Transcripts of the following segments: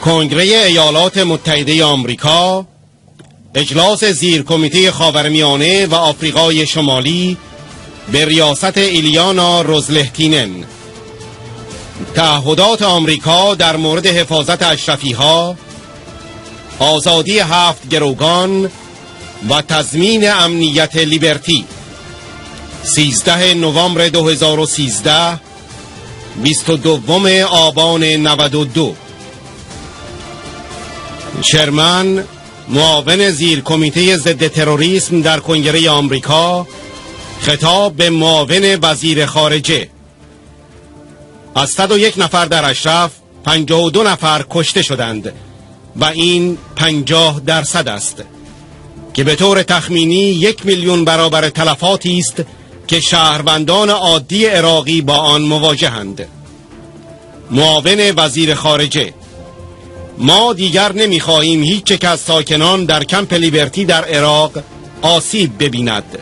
کنگره ایالات متحده آمریکا، اجلاس زیر کمیته خاورمیانه و آفریقای شمالی به ریاست ایلیانا روزلهتینن. تعهدات آمریکا در مورد حفاظت اشرفی‌ها، آزادی 7 گروگان و تضمین امنیت لیبرتی. 13 نوامبر 2013، 22 آبان 92. شرمن، معاون زیر کمیته ضد تروریسم در کنگره آمریکا، خطاب به معاون وزیر خارجه: از 101 نفر در اشرف 52 نفر کشته شدند و این 50% است که به طور تخمینی 1 میلیون برابر تلفاتی است که شهروندان عادی عراقی با آن مواجهند. معاون وزیر خارجه: ما دیگر نمی‌خواهیم هیچ یک از ساکنان در کمپ لیبرتی در عراق آسیب ببیند.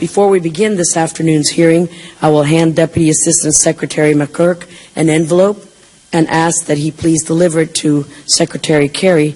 Before we begin this afternoon's hearing, I will hand Deputy Assistant Secretary McCurk an envelope and ask that he please deliver it to Secretary Kerry.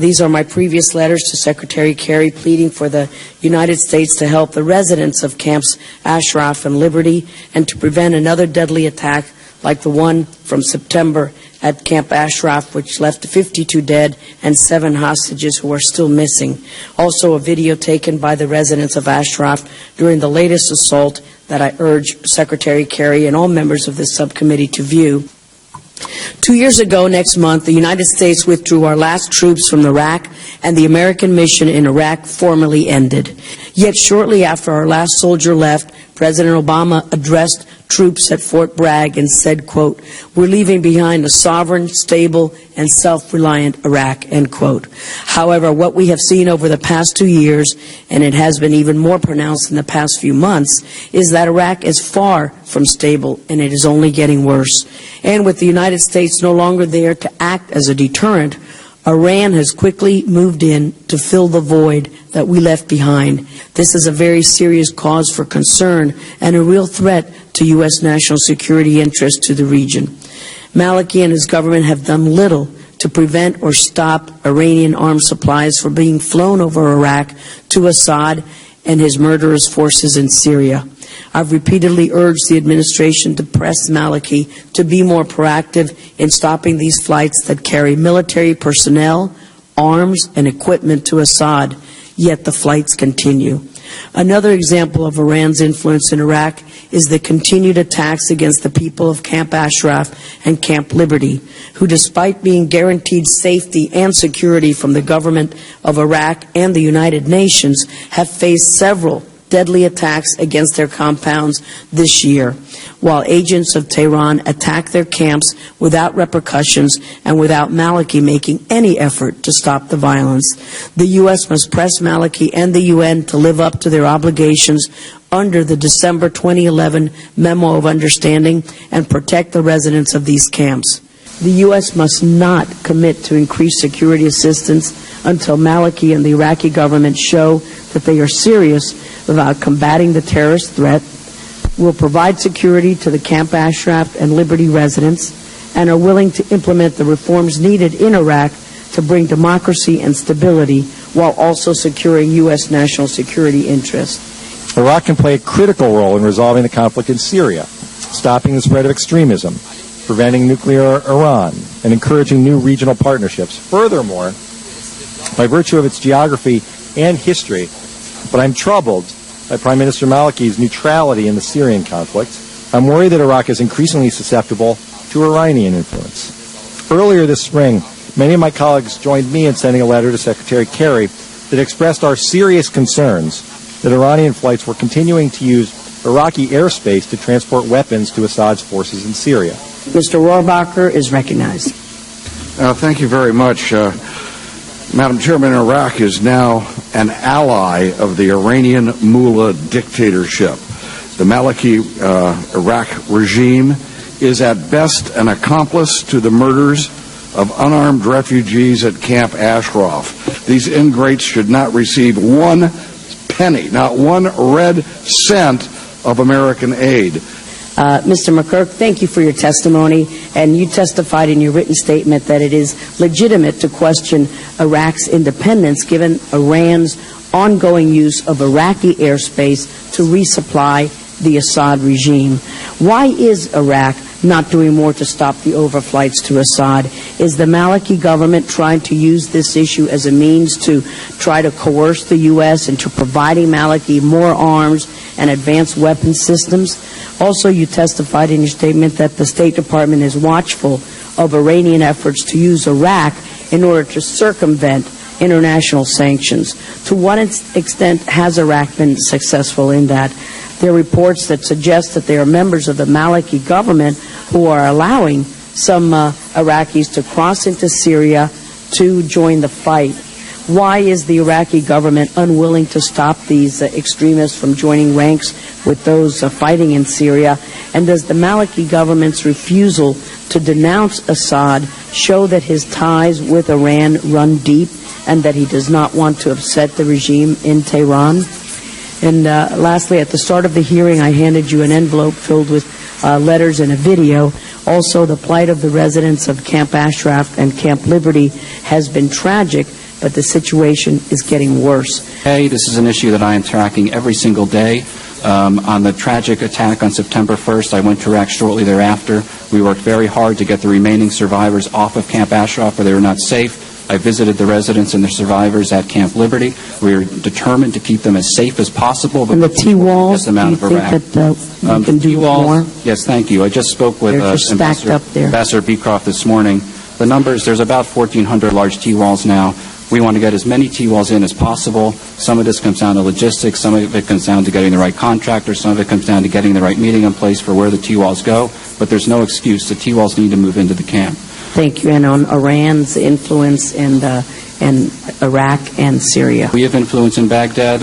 These are my previous letters to Secretary Kerry pleading for the United States to help the residents of Camps Ashraf and Liberty and to prevent another deadly attack like the one from September at Camp Ashraf, which left 52 dead and 7 hostages who are still missing. Also a video taken by the residents of Ashraf during the latest assault that I urge Secretary Kerry and all members of this subcommittee to view. 2 years ago next month, the United States withdrew our last troops from Iraq and the American mission in Iraq formally ended. Yet shortly after our last soldier left, President Obama addressed troops at Fort Bragg and said, quote, "We're leaving behind a sovereign, stable, and self-reliant Iraq," end quote. However, what we have seen over the past 2 years, and it has been even more pronounced in the past few months, is that Iraq is far from stable and it is only getting worse. And with the United States no longer there to act as a deterrent, Iran has quickly moved in to fill the void that we left behind. This is a very serious cause for concern and a real threat to U.S. national security interests to the region. Maliki and his government have done little to prevent or stop Iranian arms supplies from being flown over Iraq to Assad and his murderous forces in Syria. I've repeatedly urged the administration to press Maliki to be more proactive in stopping these flights that carry military personnel, arms, and equipment to Assad, yet the flights continue. Another example of Iran's influence in Iraq is the continued attacks against the people of Camp Ashraf and Camp Liberty, who, despite being guaranteed safety and security from the government of Iraq and the United Nations, have faced several deadly attacks against their compounds this year, while agents of Tehran attack their camps without repercussions and without Maliki making any effort to stop the violence. The U.S. must press Maliki and the UN to live up to their obligations under the December 2011 Memo of Understanding and protect the residents of these camps. The U.S. must not commit to increased security assistance until Maliki and the Iraqi government show that they are serious about combating the terrorist threat, will provide security to the Camp Ashraf and Liberty residents, and are willing to implement the reforms needed in Iraq to bring democracy and stability while also securing U.S. national security interests. Iraq can play a critical role in resolving the conflict in Syria, stopping the spread of extremism, preventing nuclear Iran, and encouraging new regional partnerships. Furthermore, by virtue of its geography and history, but I'm troubled by Prime Minister Maliki's neutrality in the Syrian conflict. I'm worried that Iraq is increasingly susceptible to Iranian influence. Earlier this spring, many of my colleagues joined me in sending a letter to Secretary Kerry that expressed our serious concerns that Iranian flights were continuing to use Iraqi airspace to transport weapons to Assad's forces in Syria. Mr. Rohrabacher is recognized. Thank you very much. Madam Chairman, Iraq is now an ally of the Iranian mullah dictatorship. The Maliki Iraq regime is at best an accomplice to the murders of unarmed refugees at Camp Ashraf. These ingrates should not receive one penny, not one red cent of American aid. Mr. McCurk, thank you for your testimony, and you testified in your written statement that it is legitimate to question Iraq's independence given Iran's ongoing use of Iraqi airspace to resupply the Assad regime. Why is Iraq not doing more to stop the overflights to Assad? Is the Maliki government trying to use this issue as a means to try to coerce the U.S. into providing Maliki more arms and advanced weapon systems? Also, you testified in your statement that the State Department is watchful of Iranian efforts to use Iraq in order to circumvent international sanctions. To what extent has Iraq been successful in that? There are reports that suggest that there are members of the Maliki government who are allowing some Iraqis to cross into Syria to join the fight. Why is the Iraqi government unwilling to stop these extremists from joining ranks with those fighting in Syria? And does the Maliki government's refusal to denounce Assad show that his ties with Iran run deep and that he does not want to upset the regime in Tehran? And lastly, at the start of the hearing, I handed you an envelope filled with letters and a video. Also, the plight of the residents of Camp Ashraf and Camp Liberty has been tragic, but the situation is getting worse. Hey, this is an issue that I am tracking every single day. On the tragic attack on September 1st, I went to Iraq shortly thereafter. We worked very hard to get the remaining survivors off of Camp Ashraf where they were not safe. I visited the residents and the survivors at Camp Liberty. We are determined to keep them as safe as possible. And the T-walls, do you think that you can do more? Yes, thank you. I just spoke with Ambassador Beecroft this morning. The numbers, there's about 1,400 large T-walls now. We want to get as many T-walls in as possible. Some of this comes down to logistics. Some of it comes down to getting the right contractor. Some of it comes down to getting the right meeting in place for where the T-walls go. But there's no excuse. The T-walls need to move into the camp. Thank you. And on Iran's influence in Iraq and Syria? We have influence in Baghdad.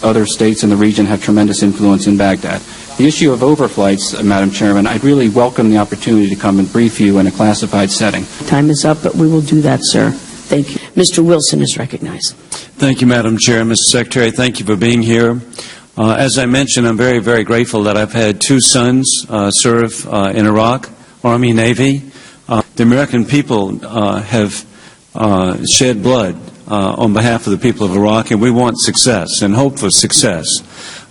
Other states in the region have tremendous influence in Baghdad. The issue of overflights, Madam Chairman, I'd really welcome the opportunity to come and brief you in a classified setting. Time is up, but we will do that, sir. Thank you. Mr. Wilson is recognized. Thank you, Madam Chair. Mr. Secretary, thank you for being here. As I mentioned, I'm very, very grateful that I've had two sons serve in Iraq, Army, Navy. The American people have shed blood on behalf of the people of Iraq, and we want success and hope for success.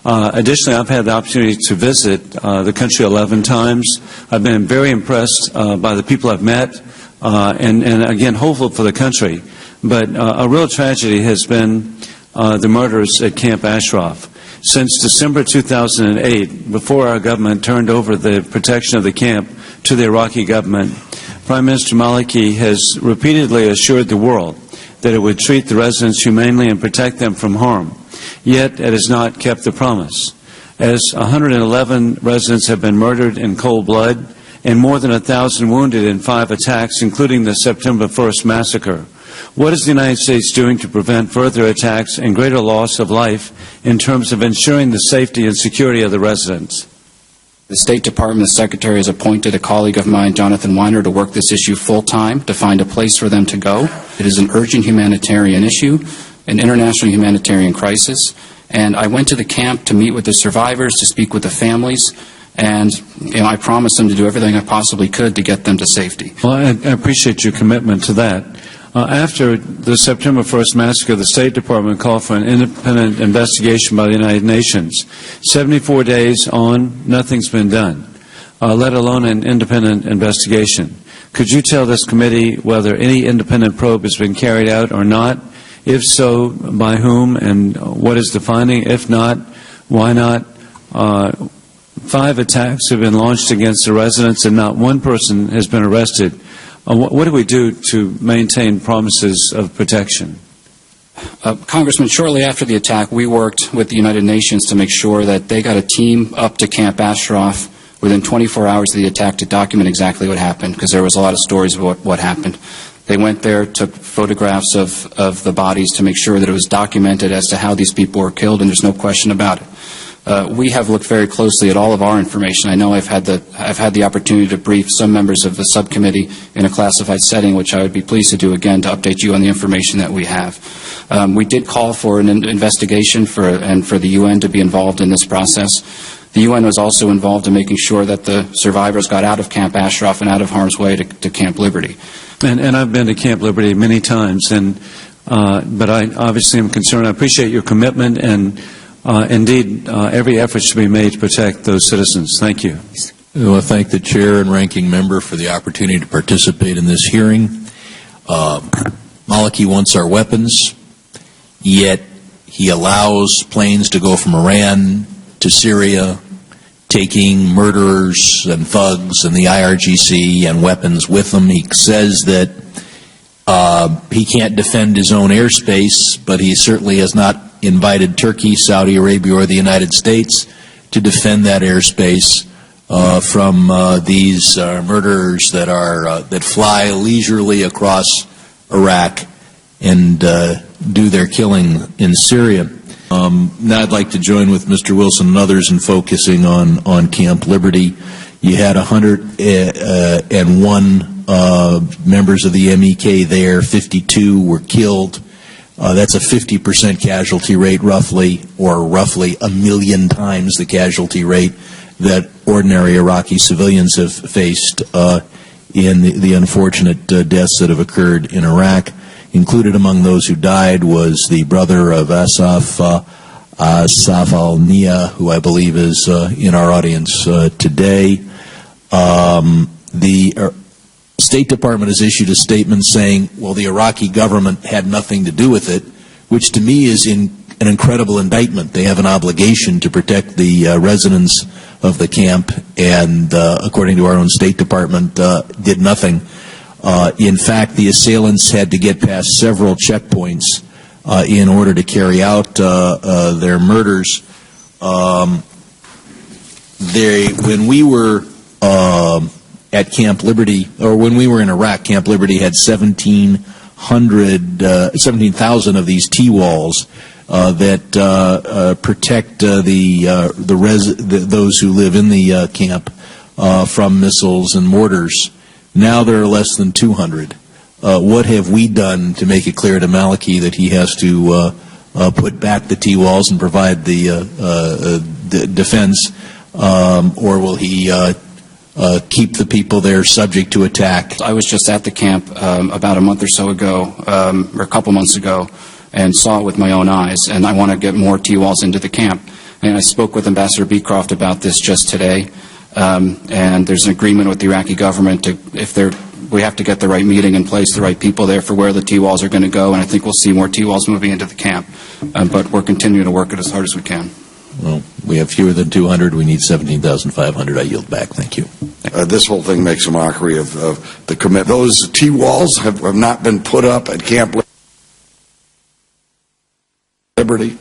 Additionally, I've had the opportunity to visit the country 11 times. I've been very impressed by the people I've met, and again, hopeful for the country. But a real tragedy has been the murders at Camp Ashraf. Since December 2008, before our government turned over the protection of the camp to the Iraqi government, Prime Minister Maliki has repeatedly assured the world that it would treat the residents humanely and protect them from harm. Yet it has not kept the promise. As 111 residents have been murdered in cold blood and more than 1,000 wounded in 5 attacks, including the September 1st massacre, what is the United States doing to prevent further attacks and greater loss of life in terms of ensuring the safety and security of the residents? The State Department, the Secretary, has appointed a colleague of mine, Jonathan Weiner, to work this issue full-time to find a place for them to go. It is an urgent humanitarian issue, an international humanitarian crisis. And I went to the camp to meet with the survivors, to speak with the families, and I promised them to do everything I possibly could to get them to safety. Well, I appreciate your commitment to that. After the September 1st massacre, the State Department called for an independent investigation by the United Nations. 74 days on, nothing's been done, let alone an independent investigation. Could you tell this committee whether any independent probe has been carried out or not? If so, by whom and what is the finding? If not, why not? 5 attacks have been launched against the residents and not one person has been arrested. What do we do to maintain promises of protection? Congressman, shortly after the attack, we worked with the United Nations to make sure that they got a team up to Camp Ashraf within 24 hours of the attack to document exactly what happened, because there was a lot of stories about what happened. They went there, took photographs of the bodies to make sure that it was documented as to how these people were killed, and there's no question about it. We have looked very closely at all of our information. I know I've had the opportunity to brief some members of the subcommittee in a classified setting, which I would be pleased to do again to update you on the information that we have. We did call for an investigation and for the UN to be involved in this process. The UN was also involved in making sure that the survivors got out of Camp Ashraf and out of harm's way to Camp Liberty. And I've been to Camp Liberty many times, but I obviously am concerned. I appreciate your commitment, and indeed, every effort should be made to protect those citizens. Thank you. I want to thank the chair and ranking member for the opportunity to participate in this hearing. Maliki wants our weapons, yet he allows planes to go from Iran to Syria, taking murderers and thugs and the IRGC and weapons with them. He says that he can't defend his own airspace, but he certainly has not invited Turkey, Saudi Arabia, or the United States to defend that airspace from these murderers that fly leisurely across Iraq and do their killing in Syria. Now I'd like to join with Mr. Wilson and others in focusing on Camp Liberty. You had 101 members of the MEK there. 52 were killed. That's a 50% casualty rate, roughly a million times the casualty rate that ordinary Iraqi civilians have faced in the unfortunate deaths that have occurred in Iraq. Included among those who died was the brother of Asaf al-Nia, who I believe is in our audience today. The State Department has issued a statement saying, well, the Iraqi government had nothing to do with it, which to me is an incredible indictment. They have an obligation to protect the residents of the camp, and according to our own State Department, did nothing. In fact, the assailants had to get past several checkpoints in order to carry out their murders. When we were at Camp Liberty, or when we were in Iraq, Camp Liberty had 17,000 of these T-walls that protect those who live in the camp from missiles and mortars. Now there are less than 200. What have we done to make it clear to Maliki that he has to put back the T-walls and provide the defense, or will he keep the people there subject to attack? I was just at the camp about a month or so ago, or a couple months ago, and saw it with my own eyes, and I want to get more T-walls into the camp. And I spoke with Ambassador Beecroft about this just today. And there's an agreement with the Iraqi government we have to get the right meeting in place, the right people there for where the T-walls are going to go, and I think we'll see more T-walls moving into the camp. But we're continuing to work it as hard as we can. Well, we have fewer than 200. We need 17,500. I yield back. Thank you. This whole thing makes a mockery of the commitment. Those T-walls have not been put up at Camp Liberty.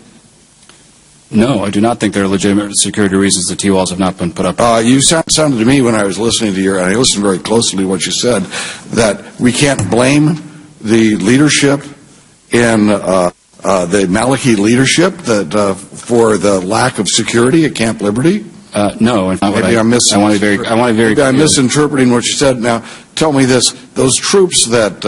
No, I do not think there are legitimate security reasons the T-walls have not been put up. You sounded to me when I was listening to and I listened very closely to what you said, that we can't blame the leadership in the Maliki leadership for the lack of security at Camp Liberty. No, maybe I'm misinterpreting what you said. Now, tell me this: those troops that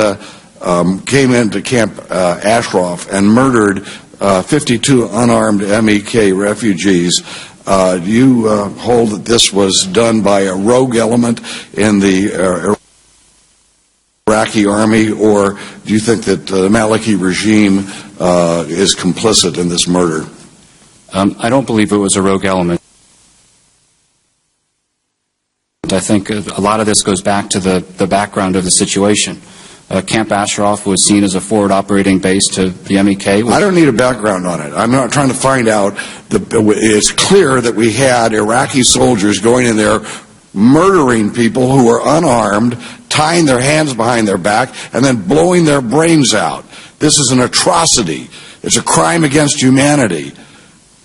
came into Camp Ashraf and murdered 52 unarmed MEK refugees. Do you hold that this was done by a rogue element in the Iraqi army, or do you think that the Maliki regime is complicit in this murder? I don't believe it was a rogue element. I think a lot of this goes back to the background of the situation. Camp Ashraf was seen as a forward operating base to the MEK. I don't need a background on it. I'm not trying to find out. It's clear that we had Iraqi soldiers going in there murdering people who were unarmed, tying their hands behind their back, and then blowing their brains out. This is an atrocity. It's a crime against humanity.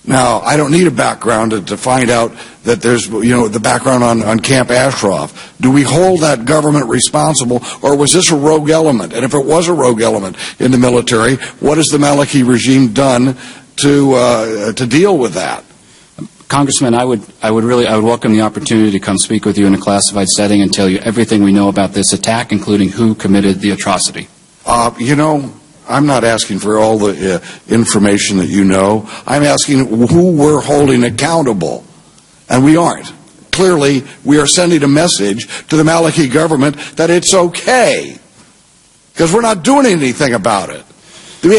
Now, I don't need a background to find out that there's, the background on Camp Ashraf. Do we hold that government responsible, or was this a rogue element? And if it was a rogue element in the military, what has the Maliki regime done to deal with that? Congressman, I would welcome the opportunity to come speak with you in a classified setting and tell you everything we know about this attack, including who committed the atrocity. I'm not asking for all the information that you know. I'm asking who we're holding accountable. And we aren't. Clearly, we are sending a message to the Maliki government that it's okay, because we're not doing anything about it. We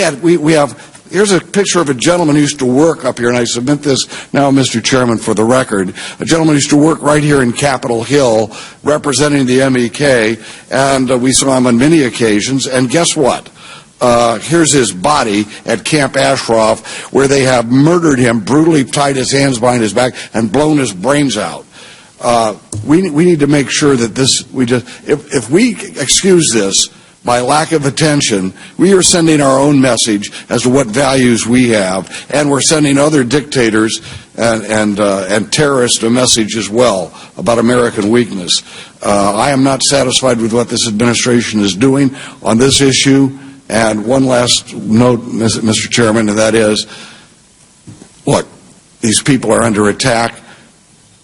have, here's a picture of a gentleman who used to work up here, and I submit this now, Mr. Chairman, for the record. A gentleman who used to work right here in Capitol Hill representing the MEK, and we saw him on many occasions, and guess what? Here's his body at Camp Ashraf, where they have murdered him, brutally tied his hands behind his back, and blown his brains out. We need to make sure that this, if we excuse this by lack of attention, we are sending our own message as to what values we have, and we're sending other dictators and terrorists a message as well about American weakness. I am not satisfied with what this administration is doing on this issue. And one last note, Mr. Chairman, and that is, look, these people are under attack.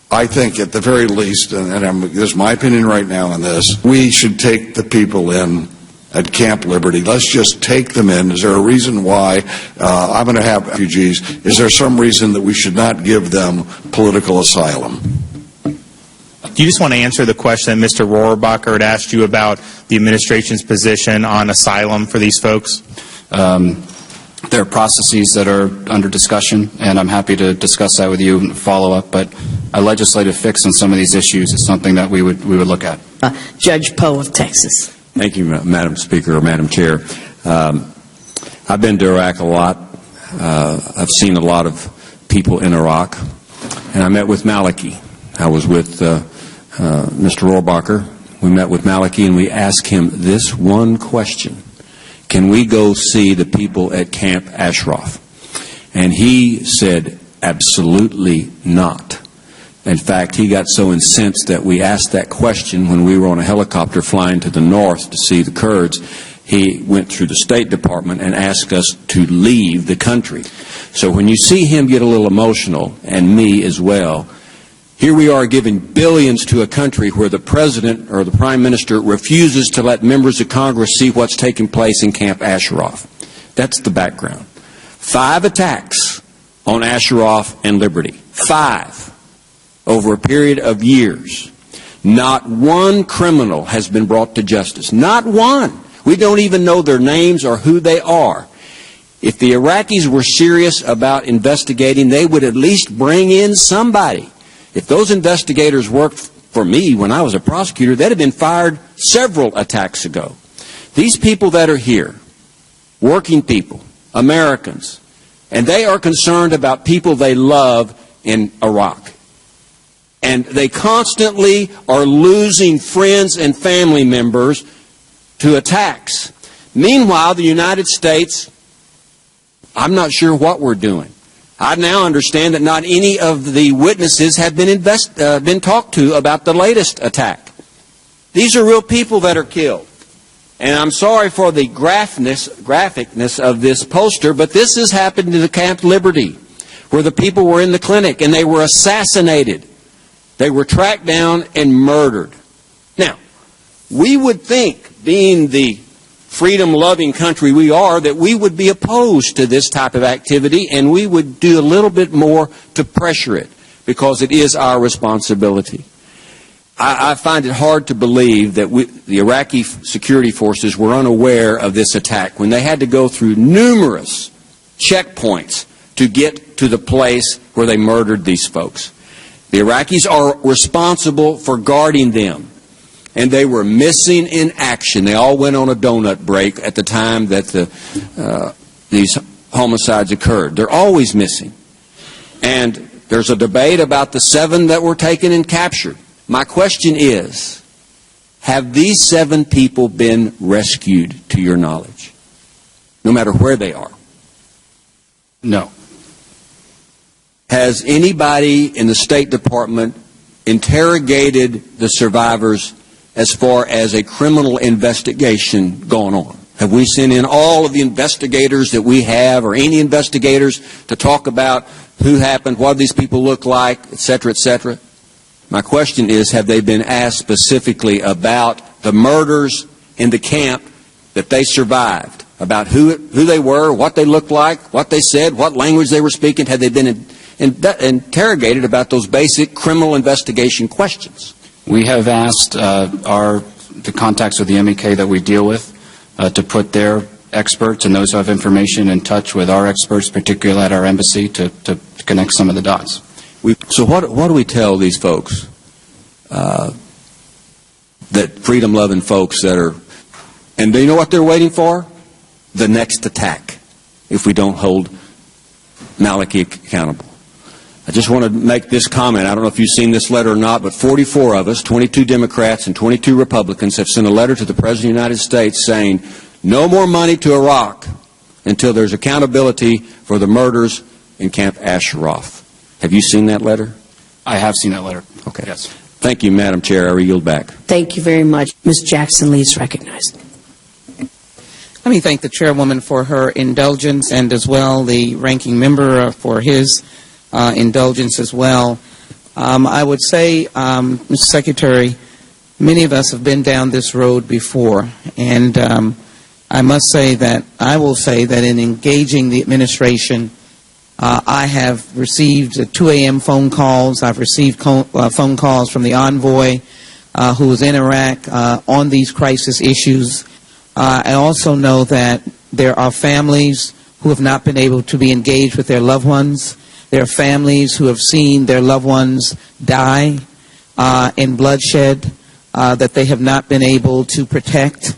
I think at the very least, and this is my opinion right now on this, we should take the people in at Camp Liberty. Let's just take them in. Is there a reason why I'm going to have refugees? Is there some reason that we should not give them political asylum? Do you just want to answer the question that Mr. Rohrabacher had asked you about the administration's position on asylum for these folks? There are processes that are under discussion, and I'm happy to discuss that with you in follow-up, but a legislative fix on some of these issues is something that we would look at. Judge Poe of Texas. Thank you, Madam Speaker, or Madam Chair. I've been to Iraq a lot. I've seen a lot of people in Iraq, and I met with Maliki. I was with Mr. Rohrabacher. We met with Maliki, and we asked him this one question. Can we go see the people at Camp Ashraf? And he said, absolutely not. In fact, he got so incensed that we asked that question when we were on a helicopter flying to the north to see the Kurds. He went through the State Department and asked us to leave the country. So when you see him get a little emotional, and me as well, here we are giving billions to a country where the president or the prime minister refuses to let members of Congress see what's taking place in Camp Ashraf. That's the background. 5 attacks on Ashraf and Liberty. 5 over a period of years. Not one criminal has been brought to justice. Not one. We don't even know their names or who they are. If the Iraqis were serious about investigating, they would at least bring in somebody. If those investigators worked for me when I was a prosecutor, they'd have been fired several attacks ago. These people that are here, working people, Americans, and they are concerned about people they love in Iraq. And they constantly are losing friends and family members to attacks. Meanwhile, the United States, I'm not sure what we're doing. I now understand that not any of the witnesses have been talked to about the latest attack. These are real people that are killed. And I'm sorry for the graphicness of this poster, but this has happened to the Camp Liberty, where the people were in the clinic and they were assassinated. They were tracked down and murdered. Now, we would think, being the freedom-loving country we are, that we would be opposed to this type of activity, and we would do a little bit more to pressure it, because it is our responsibility. I find it hard to believe that the Iraqi security forces were unaware of this attack when they had to go through numerous checkpoints to get to the place where they murdered these folks. The Iraqis are responsible for guarding them. And they were missing in action. They all went on a donut break at the time that these homicides occurred. They're always missing. And there's a debate about the 7 that were taken and captured. My question is, have these 7 people been rescued to your knowledge, no matter where they are? No. Has anybody in the State Department interrogated the survivors as far as a criminal investigation going on? Have we sent in all of the investigators that we have, or any investigators, to talk about who happened, what these people look like, et cetera, et cetera? My question is, have they been asked specifically about the murders in the camp that they survived, about who they were, what they looked like, what they said, what language they were speaking? Have they been interrogated about those basic criminal investigation questions. We have asked the contacts with the MEK that we deal with to put their experts and those who have information in touch with our experts, particularly at our embassy, to connect some of the dots. So what do we tell these folks, that freedom-loving folks that are, and do you know what they're waiting for? The next attack, if we don't hold Maliki accountable. I just want to make this comment. I don't know if you've seen this letter or not, but 44 of us, 22 Democrats and 22 Republicans, have sent a letter to the President of the United States saying no more money to Iraq until there's accountability for the murders in Camp Ashraf. Have you seen that letter? I have seen that letter. Okay. Yes. Thank you, Madam Chair. I yield back. Thank you very much. Ms. Jackson Lee is recognized. Let me thank the chairwoman for her indulgence, and as well the ranking member for his indulgence as well. I would say, Mr. Secretary, many of us have been down this road before, and I must say that I will say that in engaging the administration, I have received 2 a.m. phone calls. I've received phone calls from the envoy who was in Iraq on these crisis issues. I also know that there are families who have not been able to be engaged with their loved ones. There are families who have seen their loved ones die in bloodshed that they have not been able to protect.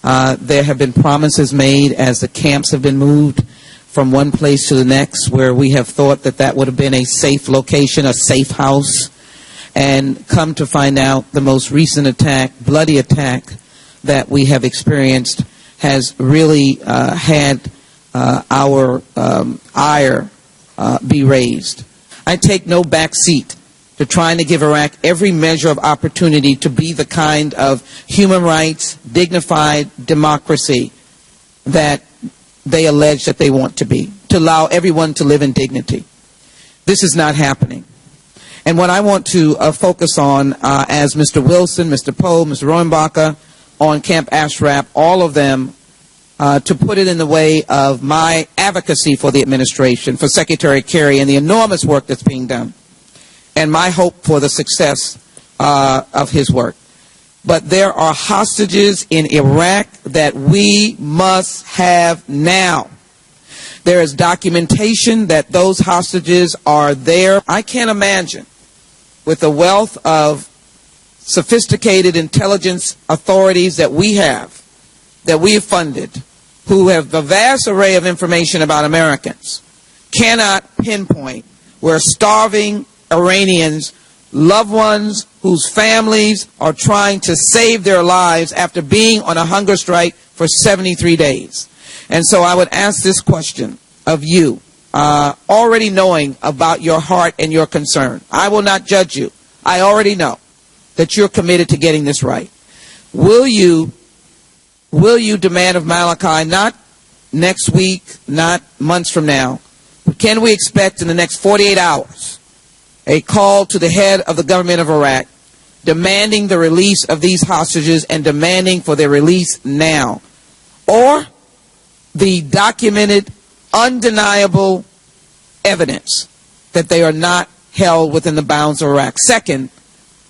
There have been promises made as the camps have been moved from one place to the next where we have thought that that would have been a safe location, a safe house, and come to find out the most recent attack, bloody attack, that we have experienced has really had our ire be raised. I take no back seat to trying to give Iraq every measure of opportunity to be the kind of human rights, dignified democracy that they allege that they want to be, to allow everyone to live in dignity. This is not happening. And what I want to focus on, as Mr. Wilson, Mr. Poe, Mr. Rohrabacher, on Camp Ashraf, all of them, to put it in the way of my advocacy for the administration, for Secretary Kerry, and the enormous work that's being done, and my hope for the success of his work. But there are hostages in Iraq that we must have now. There is documentation that those hostages are there. I can't imagine, with the wealth of sophisticated intelligence authorities that we have funded, who have a vast array of information about Americans, cannot pinpoint where starving Iranians, loved ones whose families are trying to save their lives after being on a hunger strike for 73 days. And so I would ask this question of you, already knowing about your heart and your concern. I will not judge you. I already know that you're committed to getting this right. Will you demand of Maliki, not next week, not months from now, but can we expect in the next 48 hours a call to the head of the government of Iraq demanding the release of these hostages and demanding for their release now? Or the documented, undeniable evidence that they are not held within the bounds of Iraq? Second,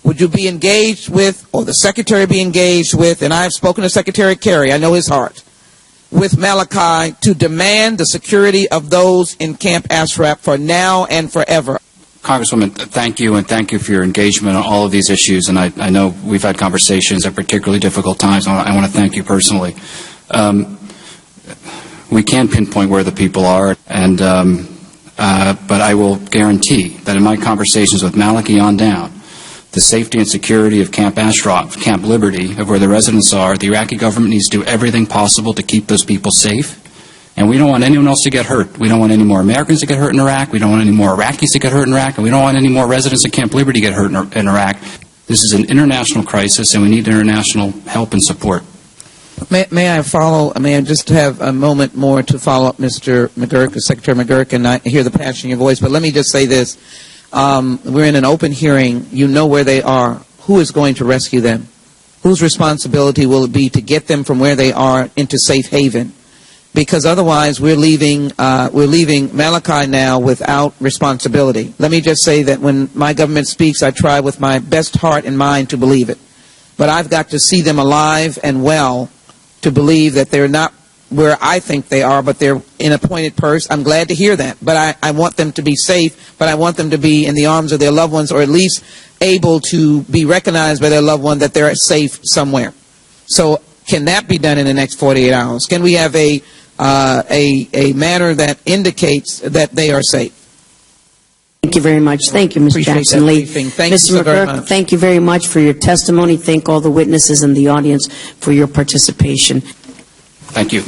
would you be engaged with, or the Secretary be engaged with, and I have spoken to Secretary Kerry, I know his heart, with Maliki to demand the security of those in Camp Ashraf for now and forever? Congresswoman, thank you, and thank you for your engagement on all of these issues. And I know we've had conversations at particularly difficult times. I want to thank you personally. We can't pinpoint where the people are, and but I will guarantee that in my conversations with Maliki on down, the safety and security of Camp Ashraf, Camp Liberty, of where the residents are, the Iraqi government needs to do everything possible to keep those people safe. And we don't want anyone else to get hurt. We don't want any more Americans to get hurt in Iraq. We don't want any more Iraqis to get hurt in Iraq. And we don't want any more residents of Camp Liberty to get hurt in Iraq. This is an international crisis, and we need international help and support. May I just have a moment more to follow up, Mr. McGurk, Secretary McGurk, and I hear the passion in your voice. But let me just say this. We're in an open hearing. You know where they are. Who is going to rescue them? Whose responsibility will it be to get them from where they are into safe haven? because otherwise we're leaving Malachi now without responsibility. Let me just say that when my government speaks, I try with my best heart and mind to believe it. But I've got to see them alive and well to believe that they're not where I think they are, but they're in a pointed purse. I'm glad to hear that. But I want them to be safe, but I want them to be in the arms of their loved ones, or at least able to be recognized by their loved one that they're safe somewhere. So can that be done in the next 48 hours? Can we have a manner that indicates that they are safe? Thank you very much. Thank you, Mr. Jackson-Lee. Thank you Mr. so very McGurk, much. thank you very much for your testimony. Thank all the witnesses in the audience for your participation. Thank you.